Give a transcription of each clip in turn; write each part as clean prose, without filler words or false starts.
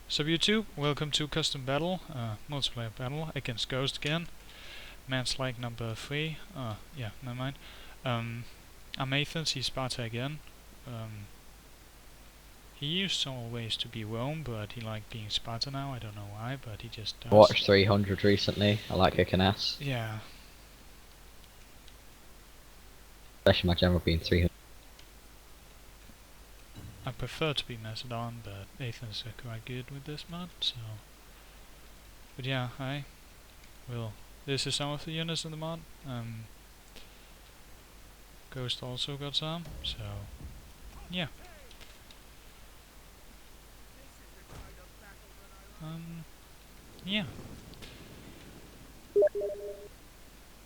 So YouTube, welcome to custom battle, multiplayer battle against Ghost again. Man's like number 3. Yeah, never mind. I'm Athens, he's Sparta again. He used always to be Rome, but he liked being Sparta now. I don't know why, but he just does. I watched 300 recently. I like kicking ass. Yeah. Especially my general being 300. I prefer to be Macedon, but Athens are quite good with this mod, so... But yeah, this is some of the units in the mod. Ghost also got some, so... Yeah. Yeah.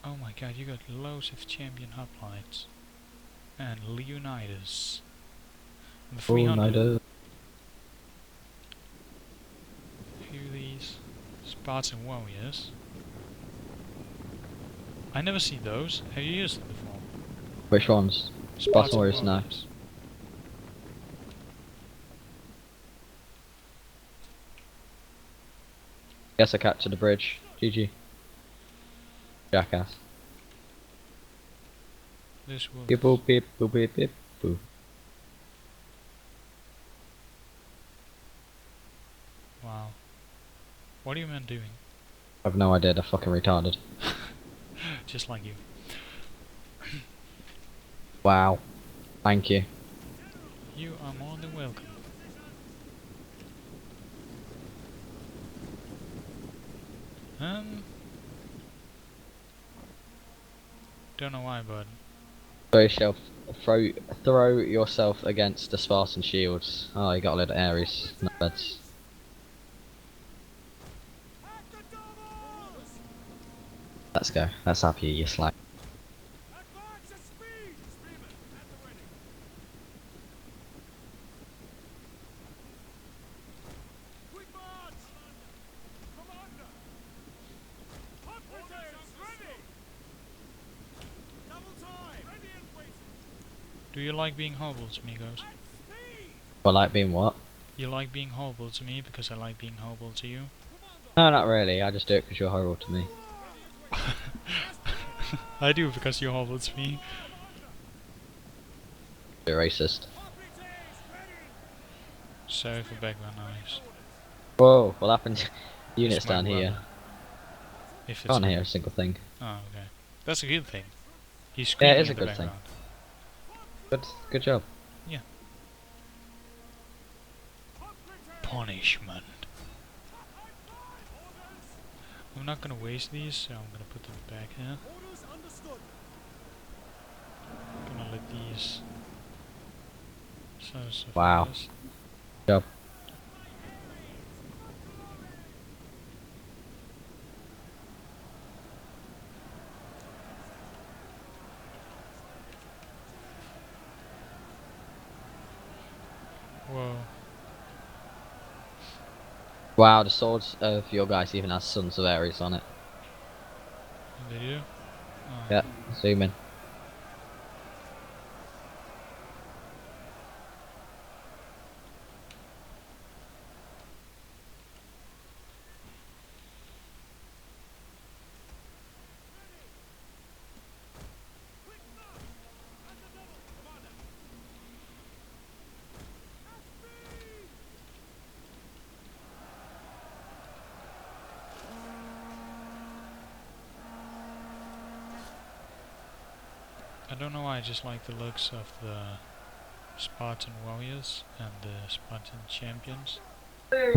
Oh my god, you got loads of champion hoplites. And Leonidas. The 300. Oh, Who are these? Spartan warriors. I never see those. Have you used them before? which ones? Spartan Warriors, no. Warriors. Guess I captured the bridge. GG. Jackass. This was... Beep boop beep boop beep beep boop. Wow. What are you men doing? I've no idea, they're fucking retarded. Just like you. Wow. Thank you. You are more than welcome. Don't know why, but... Throw yourself against the Spartan shields. Oh, you got a little Ares. No beds. Let's go. Let's have you slag. Do you like being horrible to me, Ghost? Well, like being what? You like being horrible to me because I like being horrible to you? No, not really. I just do it because you're horrible to me. I do because you're horrible to me. You're racist. Sorry for background noise. Whoa, what happened? Units It's my down here. brother. If it's Can't hear a single thing. Oh, okay. That's a good thing. He's Yeah, screaming it is in a the good thing. background. Good job. Yeah. Punishment. I'm not gonna waste these, so I'm gonna put them back here. I'm gonna let these... Wow. Good job. Whoa. Wow, the swords of your guys even has Sons of Ares on it. They do? Oh. Yeah, zoom in. I don't know why, I just like the looks of the Spartan warriors and the Spartan champions. But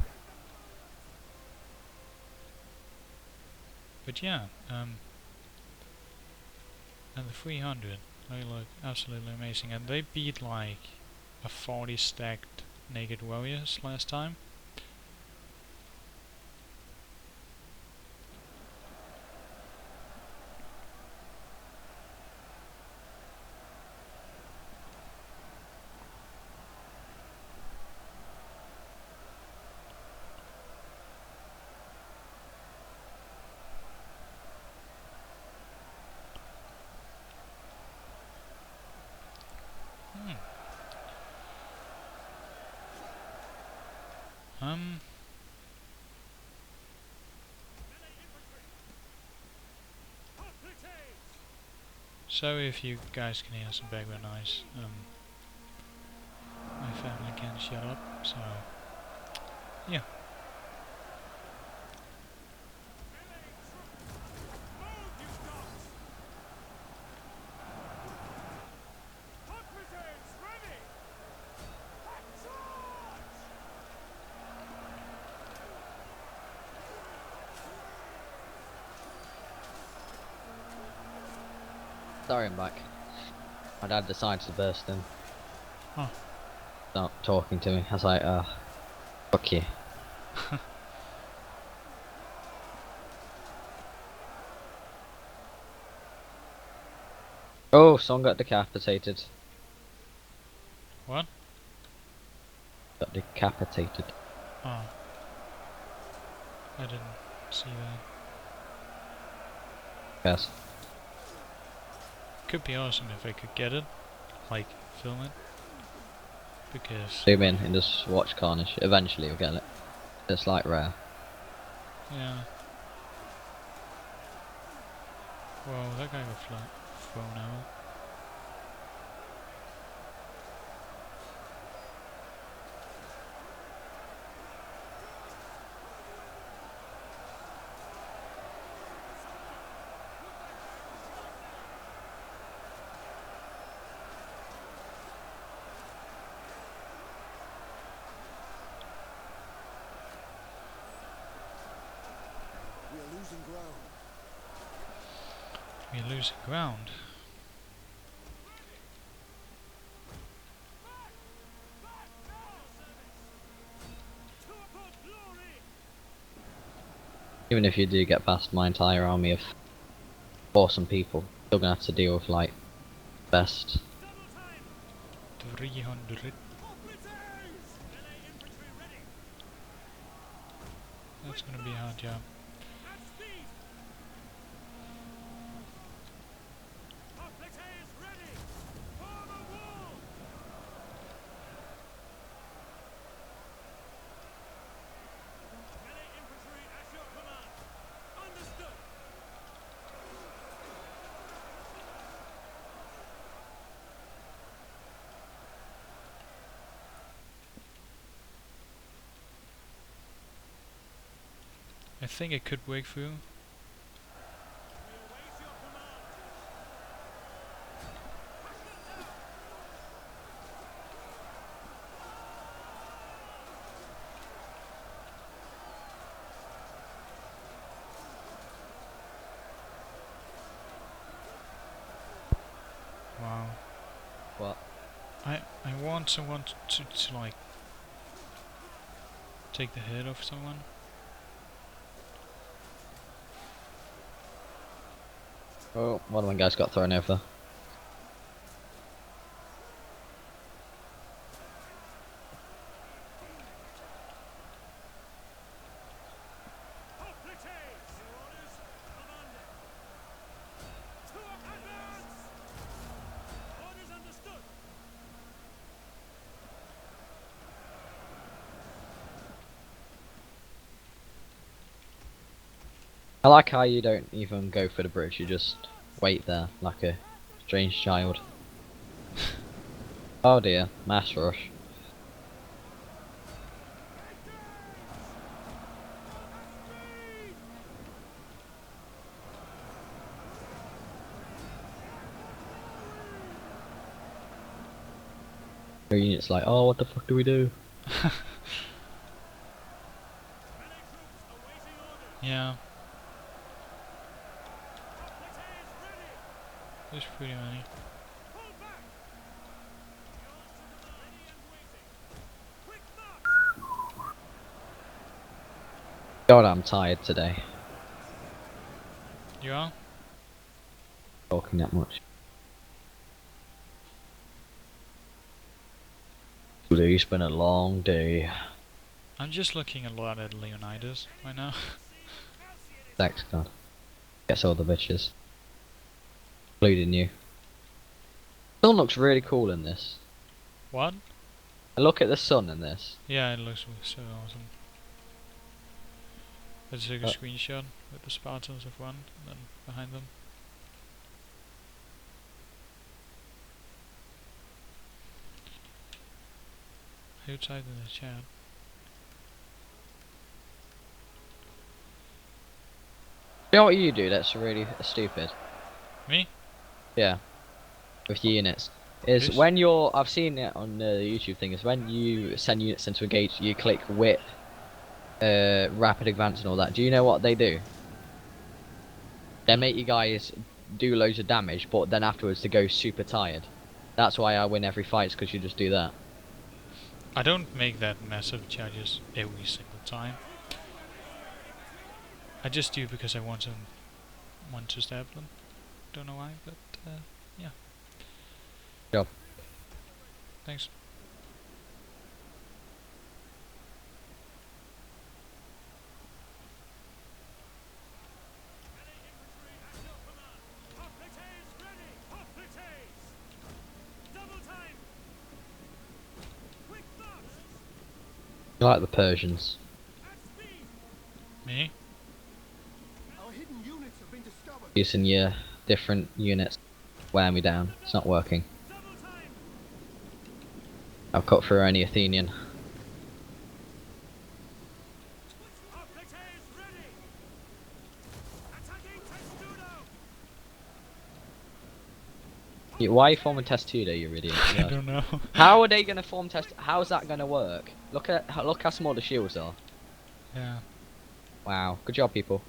yeah, and the 300, they look absolutely amazing, and they beat like a 40 stacked naked warriors last time. Sorry if you guys can hear some background noise. My family can't shut up, so yeah. Sorry, I'm back. My dad decided to burst in. Huh. Start talking to me. I was like, fuck you. Oh, someone got decapitated. What? Got decapitated. Oh. I didn't see that. Yes. Could be awesome if I could get it. Like, film it. Because, Zoom in and just watch Carnage. Eventually you'll get it. It's like rare. yeah. Whoa, that guy got thrown out. We're losing ground. We're losing ground. Even if you do get past my entire army of awesome people, you're gonna have to deal with like best. 300. That's gonna be a hard job. I think it could break through. Wow. What? I want someone to like take the head off someone. Oh, one of my guys got thrown over. I like how you don't even go for the bridge, you just wait there like a strange child. Oh dear, mass rush. Your unit's like, oh, what the fuck do we do? Yeah. There's pretty many. God, I'm tired today. You are? Talking that much. Today's been a long day. I'm just looking a lot at Leonidas right now. Thanks, God. Gets all the bitches. Including you. Sun looks really cool in this. What? And look at the sun in this. Yeah, it looks so awesome. Let's take a screenshot with the Spartans of one, and then behind them. Who typed in the chat? You know what you do that's really stupid? Me? Yeah, with your units. Is This? when you're, I've seen it on the YouTube thing, is when you send units into a gate, you click whip, rapid advance and all that. Do you know what they do? They make you guys do loads of damage, but then afterwards they go super tired. That's why I win every fight, because you just do that. I don't make that massive charges every single time. I just do because I want to stab them. Don't know why, but yeah. Job. Thanks. You like the Persians. Me? Our hidden units have been discovered. Using your different units, wear me down. It's not working. I'll cut through any Athenian. Why are you forming Testudo, you idiot? I don't know. How are they gonna form test? How's that gonna work? Look how small the shields are. Yeah. Wow, good job, people.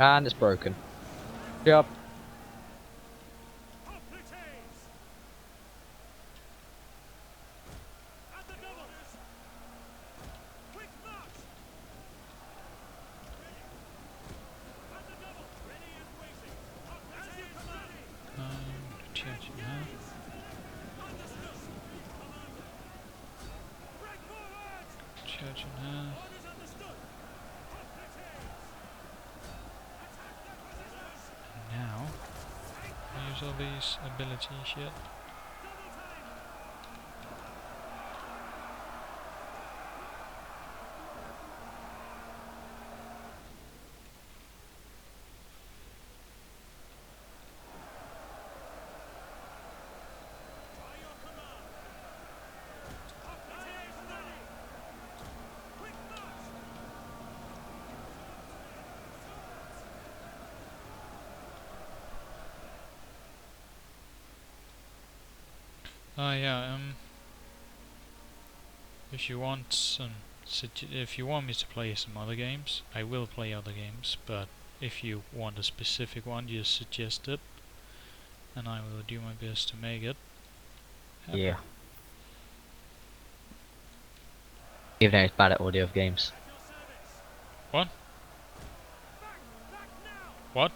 And it's broken. Good job. Church in half. Church in half. And now, I use all these ability shit. Yeah, if you want if you want me to play some other games, I will play other games, but if you want a specific one, just suggest it, and I will do my best to make it happen. Yeah. Even though it's bad at audio of games. What? What?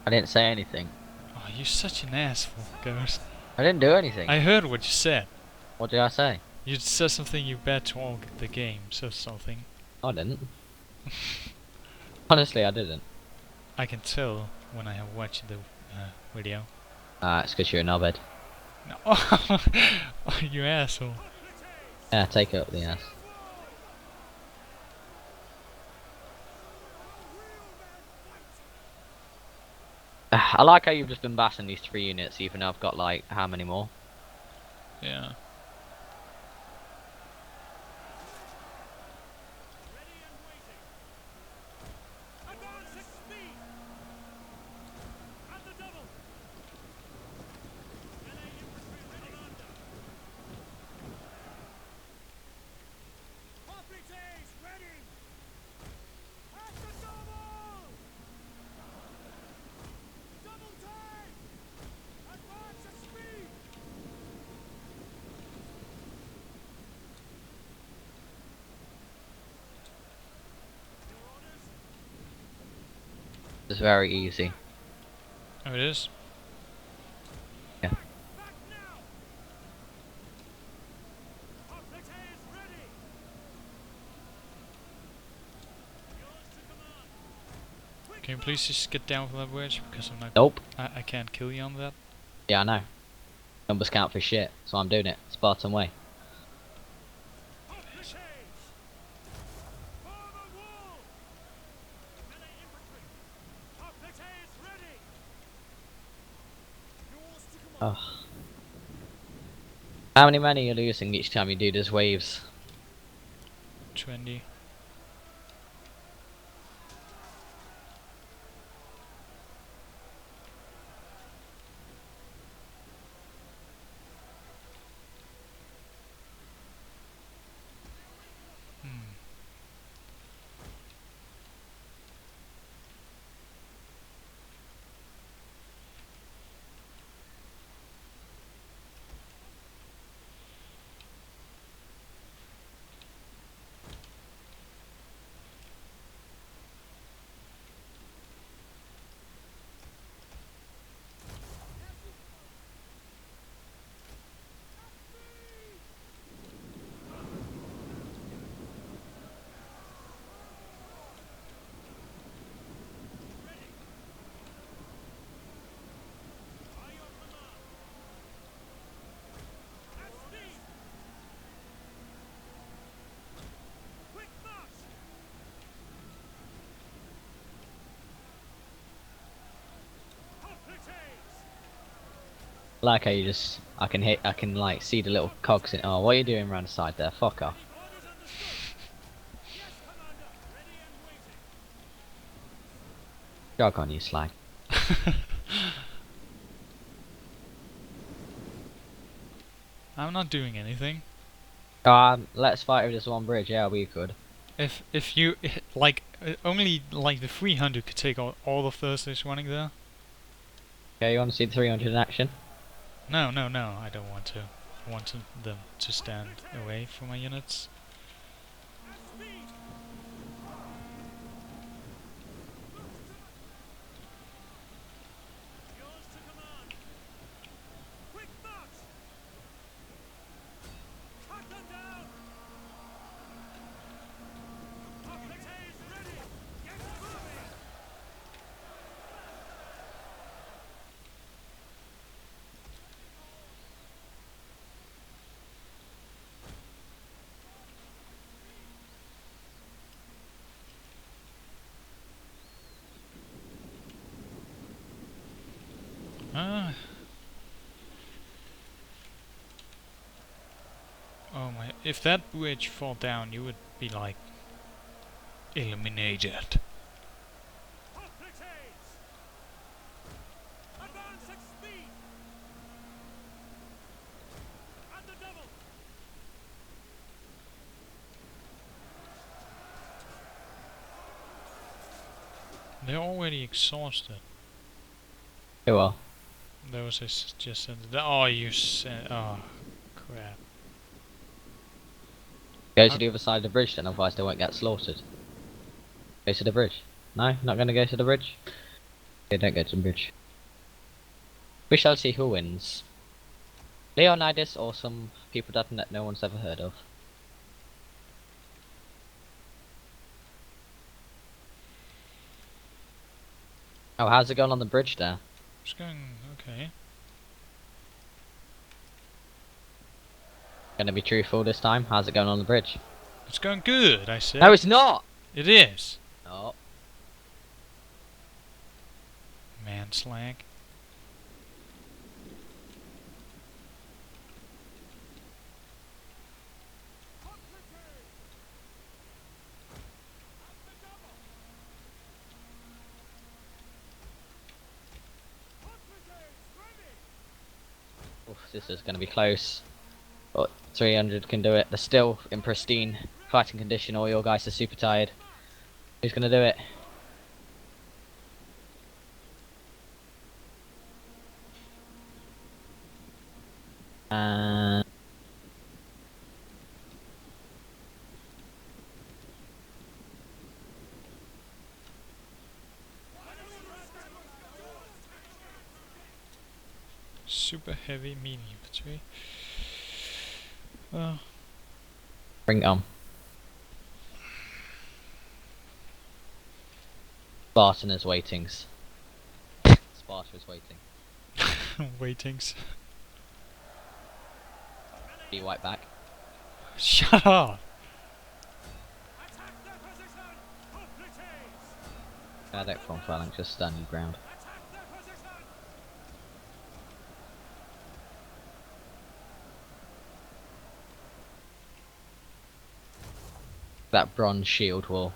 I didn't say anything. Oh, you're such an asshole, Ghost. I didn't do anything. I heard what you said. What did I say? You said something you bet to all the games or something. I didn't. Honestly, I didn't. I can tell when I have watched the video. It's because you're a knobhead. No. Oh, you asshole. Yeah, take it up the ass. I like how you've just been bashing these 3 units, even though I've got like, how many more? Yeah. It's very easy. Oh, it is? Yeah. Can you please just get down from that wedge? Because I'm not. Nope. I can't kill you on that. Yeah, I know. Numbers count for shit, so I'm doing it. Spartan way. Oh. How many men are you losing each time you do those waves? 20. Hmm. Like how you just, I can like see the little cogs in. Oh, what are you doing around the side there? Fuck off. Jog on, you slag. I'm not doing anything. Let's fight over this one bridge. Yeah, we could. If you like only like the 300 could take all of Thursdays running there. Okay, you want to see the 300 in action? No, no, no. I don't want to. I want them to stand away from my units. Ah. Oh my! If that bridge fall down, you would be like eliminated. They're already exhausted. Oh well. Those I just said. Oh, you said. Oh, crap. Go to the other side of the bridge then, otherwise they won't get slaughtered. Go to the bridge. No, not gonna go to the bridge? Okay, don't go to the bridge. We shall see who wins. Leonidas or some people that no one's ever heard of. Oh, how's it going on the bridge there? It's going okay. Gonna be truthful this time. How's it going on the bridge? It's going good, I said. No, it's not! It is. No. Man slag. Oof, this is gonna be close. But 300 can do it. They're still in pristine fighting condition. All your guys are super tired. Who's gonna do it? Super heavy medium infantry. Bring it on. Spartan is waitings. Sparta is waiting. Waitings. Be right back. Shut up! Don't front phalanx, just stand your ground. That bronze shield wall.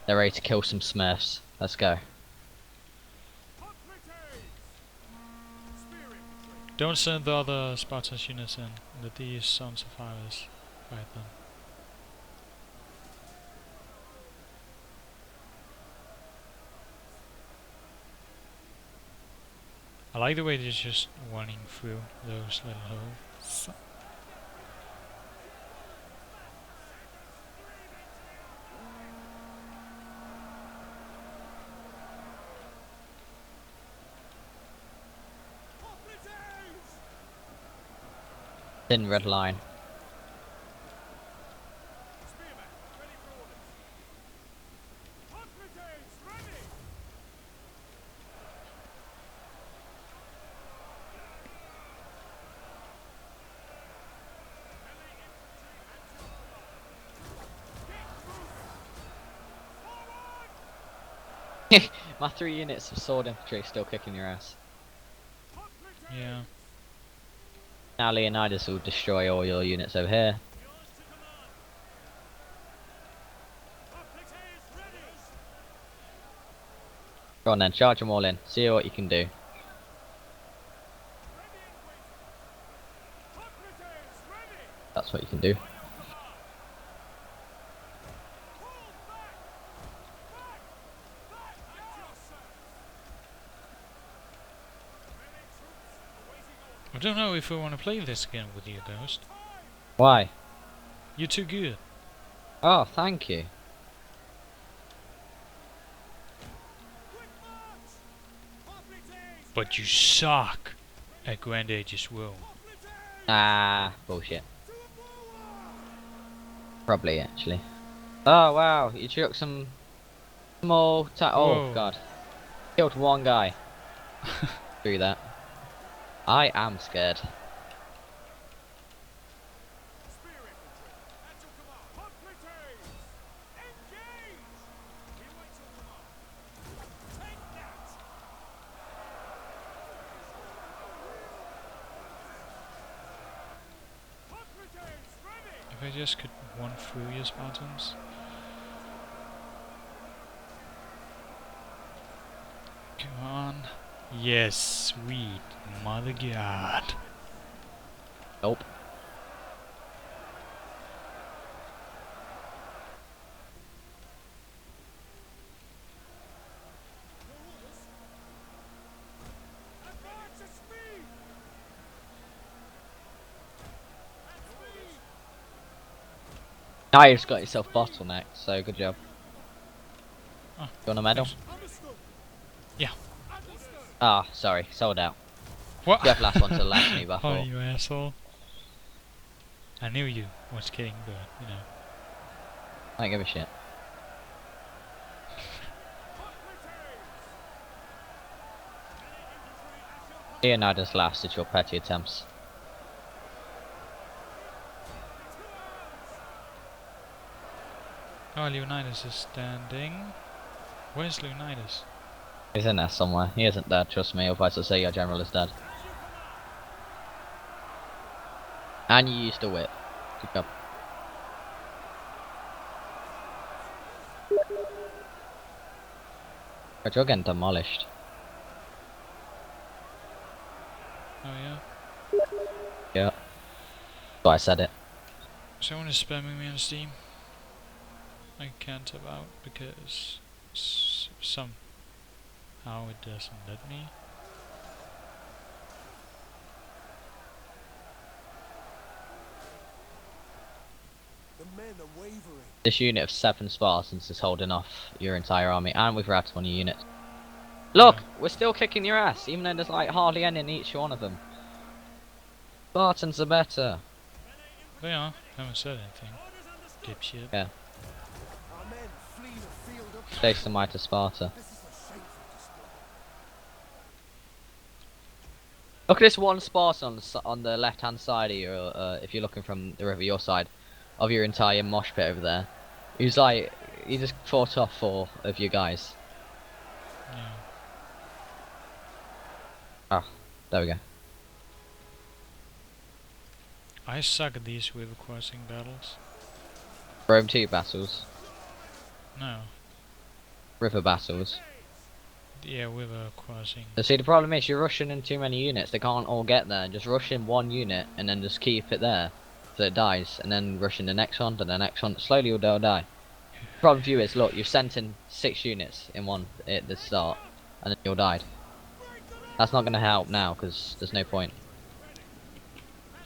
They're ready to kill some Smurfs. Let's go. Don't send the other Spartans units in. Let these Sons of Fires fight them. I like the way they're just running through those little holes. Thin red line. My 3 units of sword infantry still kicking your ass. Yeah. Now Leonidas will destroy all your units over here. Go on then, charge them all in. See what you can do. That's what you can do. I don't know if I want to play this again with you, Ghost. Why? You're too good. Oh, thank you. But you suck at Grand Aegis Rome. Ah, bullshit. Probably, actually. Oh, wow, you took some small oh, Whoa. God. Killed one guy. Through that. I am scared. If I just could run through your Spartans. Come on. Yes, sweet mother god. Nope. Now you just got yourself bottlenecked, so good job. Oh, You want a medal? thanks. Yeah. Ah, sorry, sold out. What? You have last one to the last me, Oh, Buffalo. you asshole. I knew you was kidding, but, you know. I don't give a shit. Leonidas last at your petty attempts. Oh, Leonidas is standing. Where's Leonidas? He's in there somewhere. He isn't dead, trust me, otherwise I'll say your general is dead. And you used a whip. Good job. But you're getting demolished. Oh, yeah. Yeah. So I said it. Someone is spamming me on Steam. I can't about because somehow it doesn't let me. The men are wavering. This unit of 7 Spartans is holding off your entire army, and we've routed one of your units. Look! Yeah. We're still kicking your ass, even though there's like hardly any in each one of them. Spartans are better. They are. Haven't said anything. Dipshit. Yeah. Our men flee the field of Chase the might of Sparta. This is a shameful display. Look at this one Spartan on the left hand side of your, if you're looking from the river, your side, of your entire mosh pit over there. He's like, he just fought off 4 of your guys. Yeah. Ah, there we go. I suck at these river crossing battles. Rome 2 battles. No. River battles. Yeah, we were crossing. So see, the problem is you're rushing in too many units. They can't all get there. Just rush in one unit and then just keep it there so it dies, and then rush in the next one, then the next one. Slowly they'll die. The problem for you is, look, you've sent in 6 units in one at the start, and then you'll died. That's not going to help now because there's no point.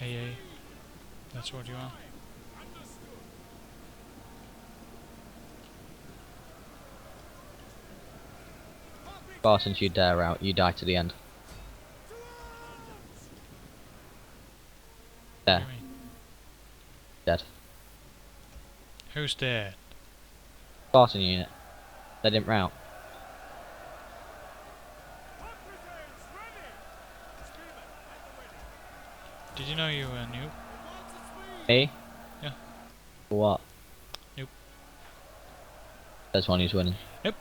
AA. That's what you are. Spartans, you dare out, you die to the end. What There, do you mean? dead. Who's dead? Spartan unit. They didn't rout. Did you know you were a noob? Me? Yeah. For what? Nope. There's one who's winning. Nope.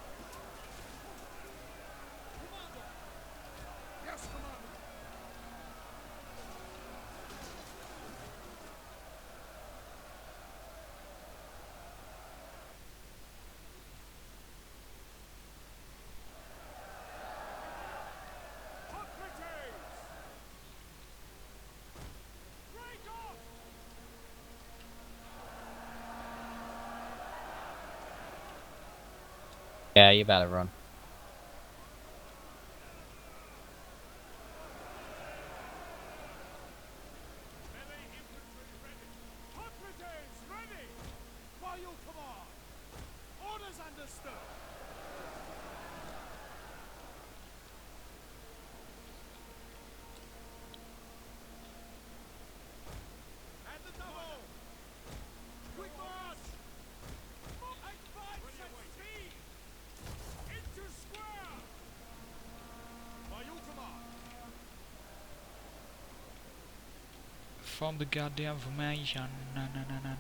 Yeah, you better run. From the goddamn formation. Na, na, na, na.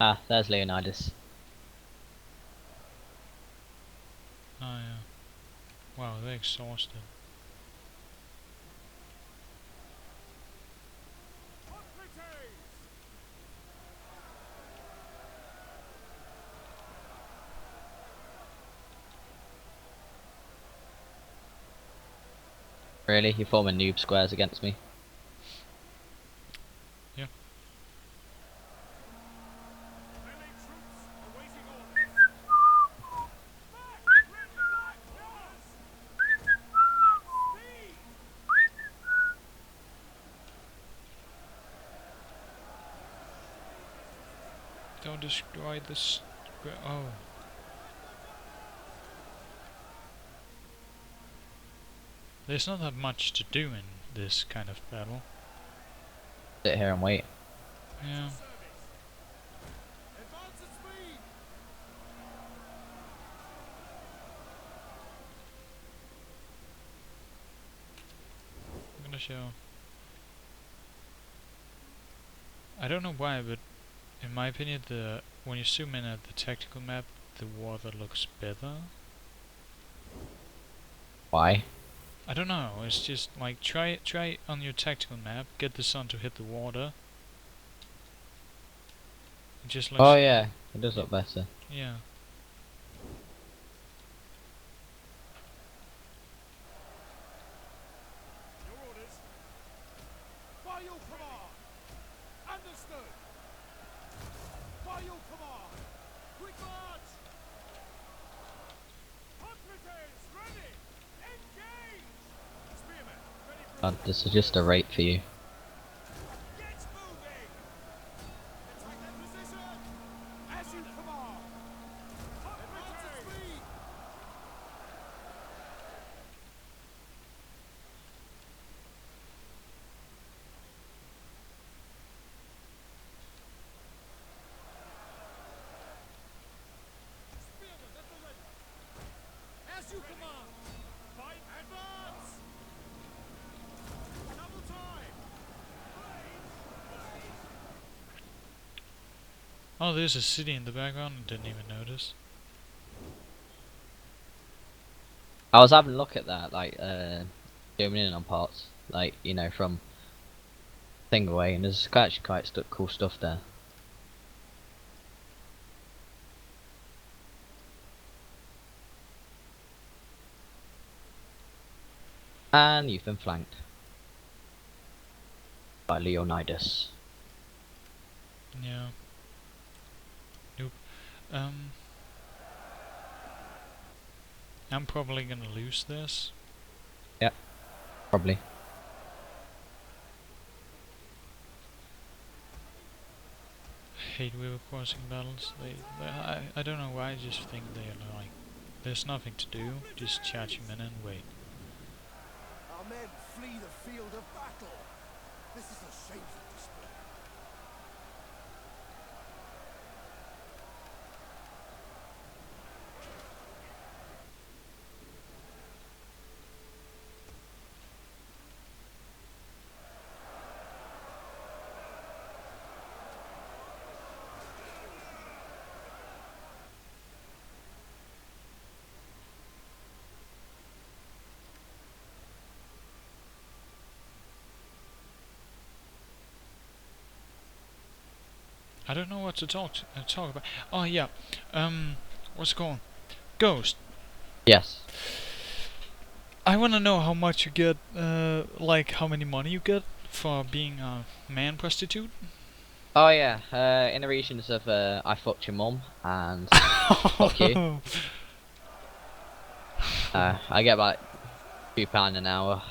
Ah, there's Leonidas. Oh yeah. Wow, they're exhausted. Really? You forming noob squares against me? Yeah. Don't destroy this. Oh. There's not that much to do in this kind of battle. Sit here and wait. Yeah. I'm gonna show. I don't know why, but in my opinion, when you zoom in at the tactical map, the water looks better. Why? I don't know. It's just like try on your tactical map, get the sun to hit the water. It just looks. Oh yeah, it does look better. Yeah. This is just a rape for you. Oh, there's a city in the background. I didn't even notice. I was having a look at that, like zooming in on parts, like from thing away, and there's actually quite cool stuff there. And you've been flanked by Leonidas. Yeah. Nope. I'm probably gonna lose this. Yep, probably. Hate river crossing battles. I don't know why. I just think they're like, there's nothing to do. Just charge them in and wait. Our men flee the field of battle. This is a shameful display. I don't know what to talk about. Oh yeah. What's it called? Ghost. Yes. I wanna know how much you get. Like how many money you get for being a man prostitute. Oh yeah. In the regions of I fucked your mum and fuck you. I get about £2 an hour.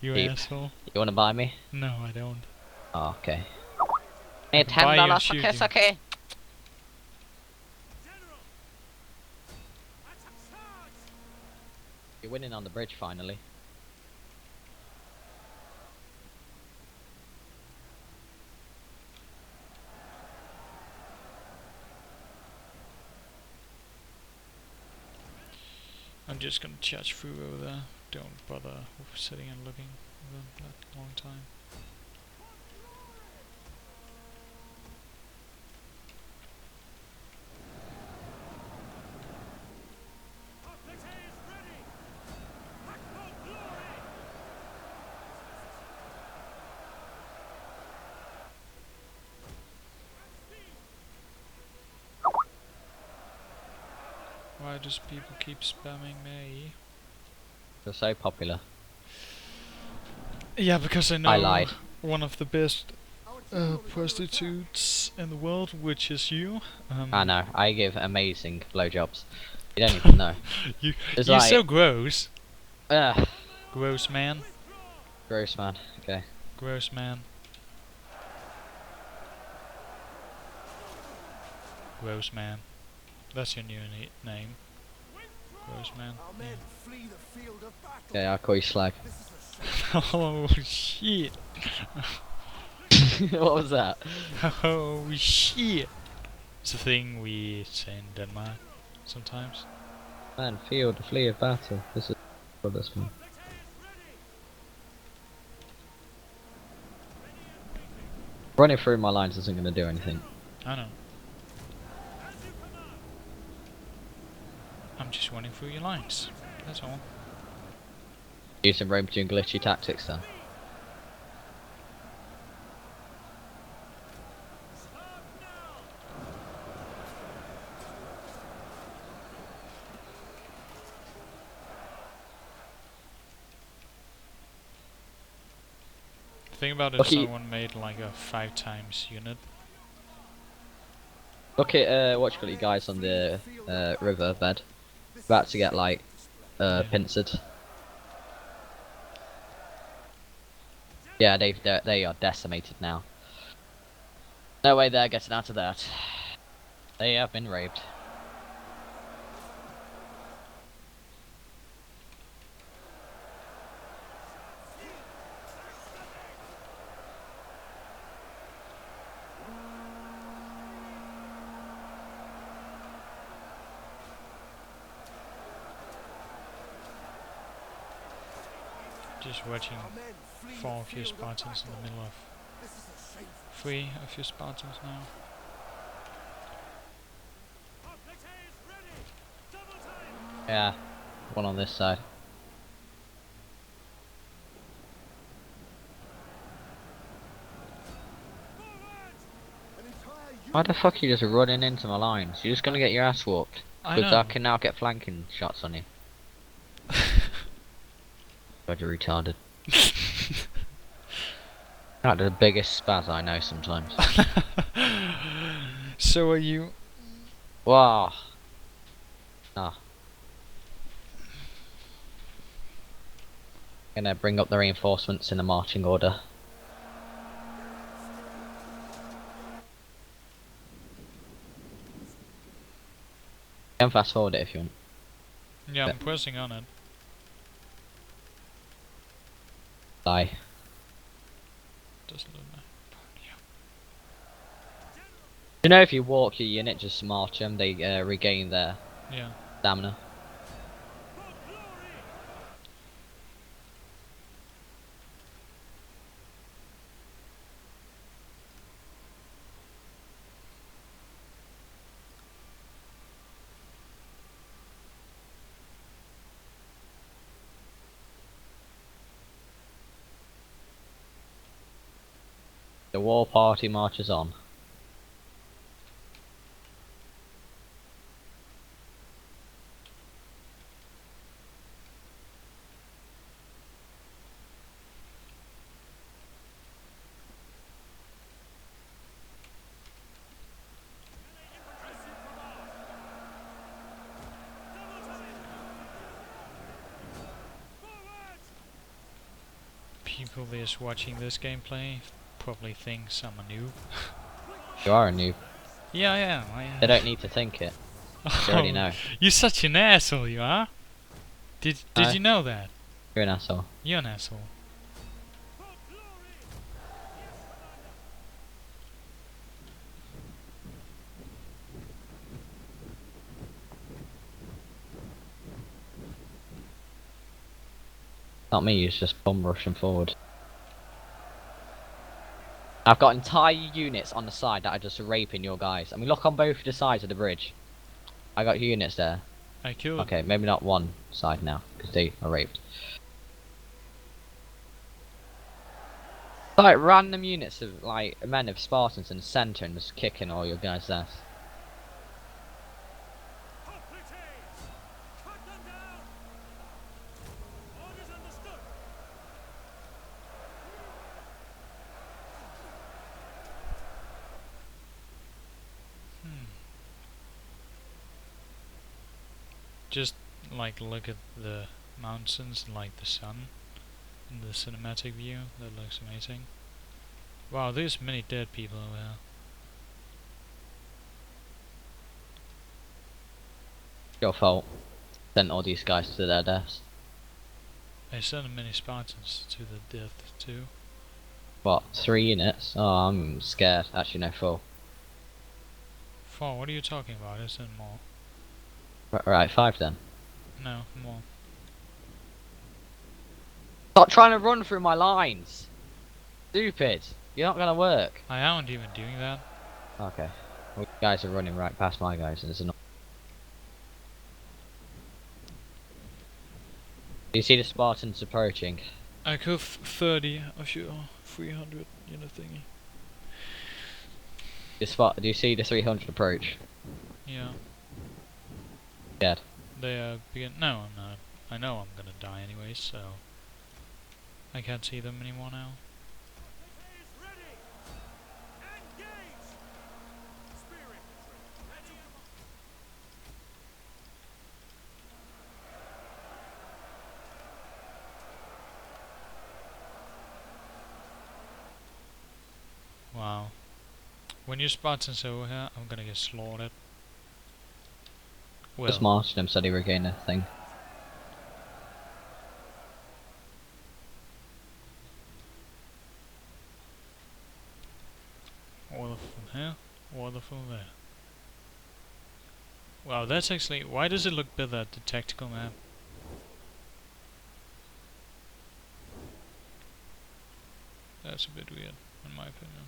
You Cheap. asshole. You wanna buy me? No, I don't. Oh, okay. I Need can buy you and $10 for shoot kiss, you. okay? You're winning on the bridge finally. I'm just gonna charge through over there. Don't bother sitting and looking for that long time. Why does people keep spamming me? You're so popular. Yeah, because I know I lied. one of the best Our team will recover prostitutes in the world, which is you. I know. I give amazing blowjobs. You don't even know. You're like, so gross. Ugh. Gross man. Gross, man. Okay. Gross man. Gross man. That's your new name. Gross man. Our men flee the field of battle. Okay, I'll call you slag. This is a shame. Oh shit. What was that? Oh shit. It's a thing we say in Denmark sometimes. Man, field, flee of battle. This is for this one. Running through my lines isn't going to do anything. I know. I'm just running through your lines. That's all. Use some roam and glitchy tactics then. Think about if Okay. someone made like a 5 times unit. Look at what you call you guys on the river bed. About to get like Yeah. pincered. Yeah, they are decimated now. No way they're getting out of that. They have been raped. Just watching Our men flee 4 the of your field of Spartans in the battle. middle of This is a shameful 3 of your Spartans now. Yeah. One on this side. An entire Why the fuck are you just running into my lines? You're just gonna get your ass whooped. I Because I know. can now get flanking shots on you. God, you're retarded. That's the biggest spaz I know sometimes. So are you? Wow. Ah. Gonna bring up the reinforcements in the marching order. You can fast forward it if you want. Yeah, I'm pressing on it. Die. Doesn't look nice. You know if you walk your unit, just march them, they regain their Yeah. stamina. The war party marches on. People that's watching this gameplay probably think I'm a noob. You are a noob. Yeah, I am. They don't need to think it. They already know. You're such an asshole, you are. Did No. you know that? You're an asshole. You're an asshole. Not me, it's just bum rushing forward. I've got entire units on the side that are just raping your guys. I mean, look on both the sides of the bridge. I got units there. I killed. Okay, maybe not one side now, because they are raped. Like random units of like men of Spartans in the centre and just kicking all your guys' ass. Just like look at the mountains and like the sun in the cinematic view. That looks amazing. Wow, there's many dead people over here. Your fault. Sent all these guys to their deaths. I sent many Spartans to the death too. What, 3 units? Oh, I'm scared. Actually, no, 4. 4, what are you talking about? I sent more. Right, 5 then. No, more. Stop trying to run through my lines! Stupid! You're not gonna work. I aren't even doing that. Okay. Well, you guys are running right past my guys, and it's annoying. Do you see the Spartans approaching? I killed 30 of your 300 unit thingy. Do you see the 300 approach? Yeah. Dead. They begin. No, I'm not. I know I'm gonna die anyway, so I can't see them anymore now. Wow. When you Spartans over here, I'm gonna get slaughtered. Just Well, marched them so they regain their thing. order from here, order from there. Wow, that's actually. Why does it look better at the tactical map? That's a bit weird, in my opinion.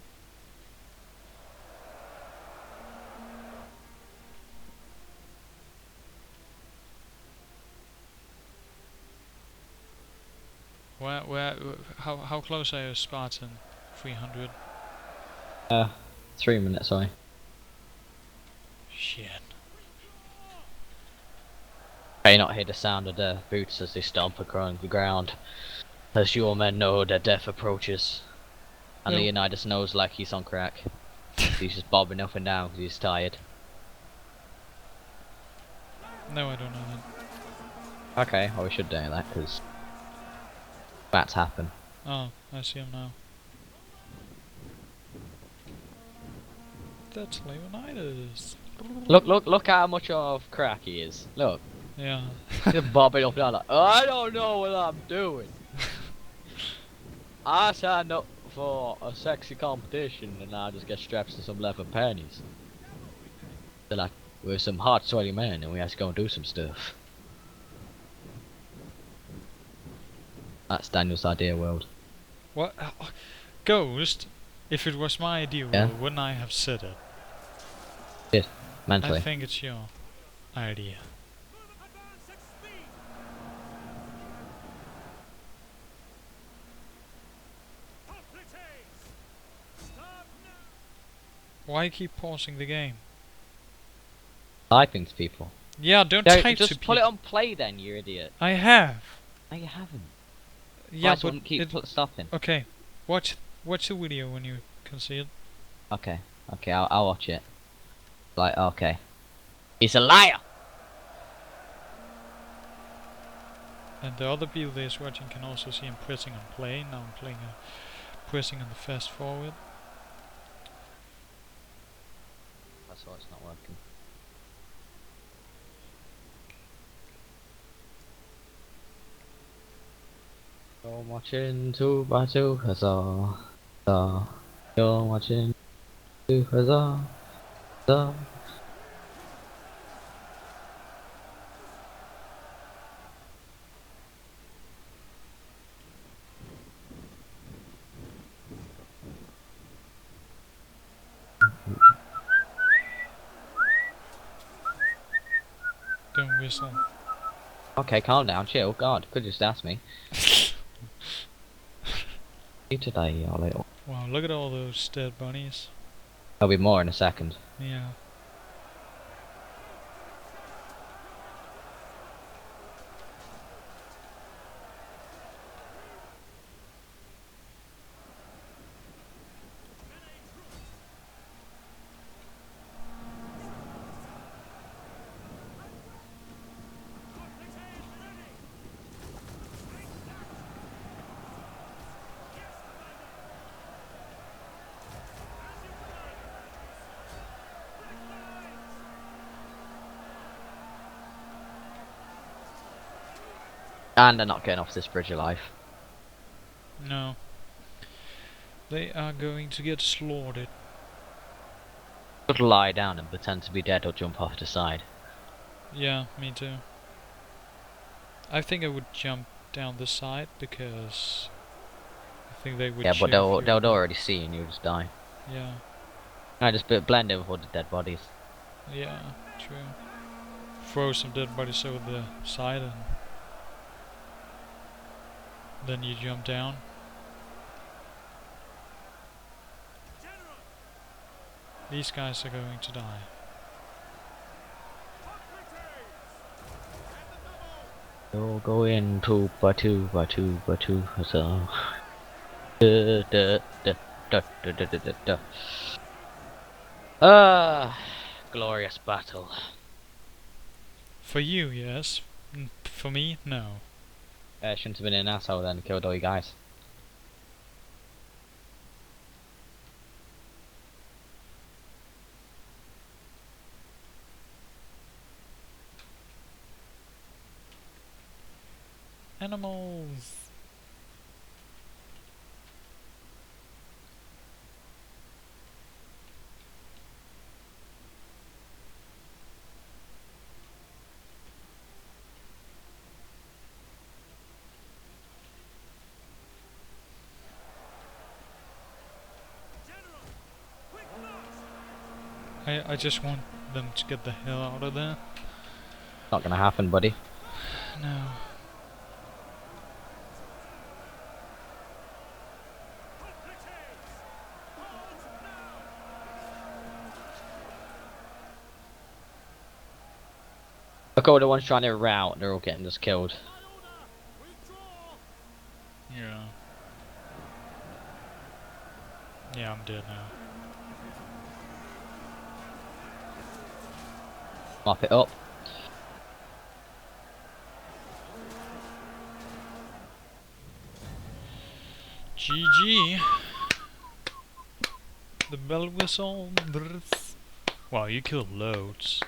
how close are you, Spartan? 300. 3 minutes away. Shit. May not hear the sound of their boots as they stomp across the ground, as your men know that death approaches. And Well- Leonidas knows like he's on crack. He's just bobbing up and down because he's tired. No, I don't know that. Okay, well we should do that because bats happen. Oh, I see him now. That's Leonidas. Look how much of crack he is. Look, Yeah. just bobbing up and down like, I don't know what I'm doing. I signed up for a sexy competition and I just get strapped to some leather panties. They're like, we're some hot sweaty men and we have to go and do some stuff. That's Daniel's idea world. What? Ghost? If it was my idea, Yeah? wouldn't I have said it? Mentally. I think it's your idea. Why keep pausing the game? Typing to people. Yeah, don't No, type to just people. put it on play then, you idiot. I have. No, you haven't. Yeah, Right, so but keep stopping. okay. Watch the video when you can see it. Okay, I'll watch it. Like, okay. He's a liar! And the other people that is watching can also see him pressing on play. Now I'm playing pressing on the fast forward. That's why it's not working. You're watching 2x2, huzzah, huzzah. You're watching 2, huzzah, huzzah. Don't whistle. Okay, calm down, chill. God, could just ask me. You today, you little. Wow, look at all those dead bunnies. There'll be more in a second. Yeah. And they're not getting off this bridge alive. No. They are going to get slaughtered. Could lie down and pretend to be dead or jump off the side. Yeah, me too. I think I would jump down the side because I think they would. Yeah, but shoot they'll you. already see and you'll just die. Yeah, No, just blend in with all the dead bodies. yeah, true. Throw some dead bodies over the side and then you jump down. These guys are going to die. You'll go in 2x2 by 2, so. Glorious battle. For you, yes. For me, no. Shouldn't have been an asshole then, killed all you guys. Animals. I just want them to get the hell out of there. Not gonna happen, buddy. No. Look, all the ones trying to rout, they're all getting just killed. Yeah. Yeah, I'm dead now. Mop it up. GG. The bell whistle. Wow, you killed loads.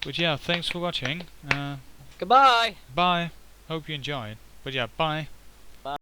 But yeah, thanks for watching. Goodbye! Bye. Hope you enjoyed. But yeah, bye.